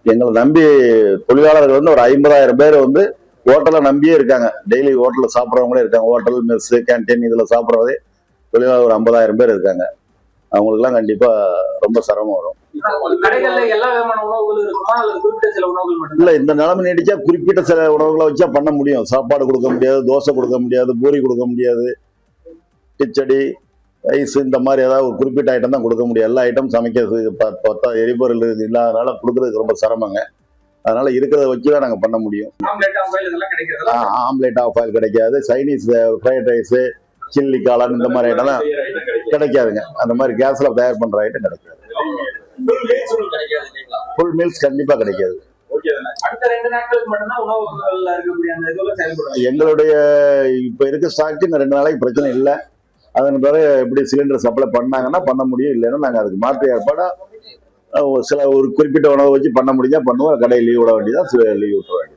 எங்களை நம்பி தொழிலாளர்கள் வந்து ஒரு 50,000 பேர் வந்து ஹோட்டலை நம்பியே இருக்காங்க. டெய்லி ஹோட்டலில் சாப்பிட்றவங்களே இருக்காங்க. ஹோட்டல், மெஸ், கேன்டீன் இதில் சாப்பிட்றதே தொழிலாளர் ஒரு 50,000 பேர் இருக்காங்க. அவங்களுக்குலாம் கண்டிப்பா ரொம்ப சிரமம் வரும். இல்ல, இந்த நிலைமை நீடிச்சா குறிப்பிட்ட சில உணவுகளை வச்சா பண்ண முடியும். சாப்பாடு கொடுக்க முடியாது, தோசை கொடுக்க முடியாது, பூரி கொடுக்க முடியாது, கிச்சடி, ரைஸ், இந்த மாதிரி ஏதாவது ஒரு குறிப்பிட்ட ஐட்டம் தான் கொடுக்க முடியும். எல்லா ஐட்டம் சமைக்கிறதுக்கு பார்த்தா எரிபொருள் இல்லாதனால கொடுக்கறதுக்கு ரொம்ப சிரமங்க. அதனால இருக்கிறத வச்சுதான் நாங்க பண்ண முடியும். ஆம்லேட் ஆஃப் ஆயில் கிடைக்காது. சைனீஸ் ஃப்ரைட் ரைஸ், சில்லி காளான், இந்த மாதிரி ஐட்டம்லாம் கிடைக்காதுங்க. அந்த மாதிரி கேஸ்ல தயார் பண்ற ஐட்டம் கிடைக்காது. ஃபுல் மீல்ஸ் கண்டிப்பா கிடைக்காது. எங்களுடைய இப்ப இருக்க ஸ்டாக்கு இந்த 2 நாளைக்கு பிரச்சனை இல்லை. அதன் பிறகு எப்படி சிலிண்டர் சப்ளை பண்ணாங்கன்னா பண்ண முடியும், இல்லைன்னா நாங்க அதுக்கு மாற்று ஏற்பாடா சில ஒரு குறிப்பிட்ட உணவை வச்சு பண்ண முடிஞ்சா பண்ணுவோம். கடை லீவ் விட வேண்டியதான், லீவ் விட்டுருவாங்க.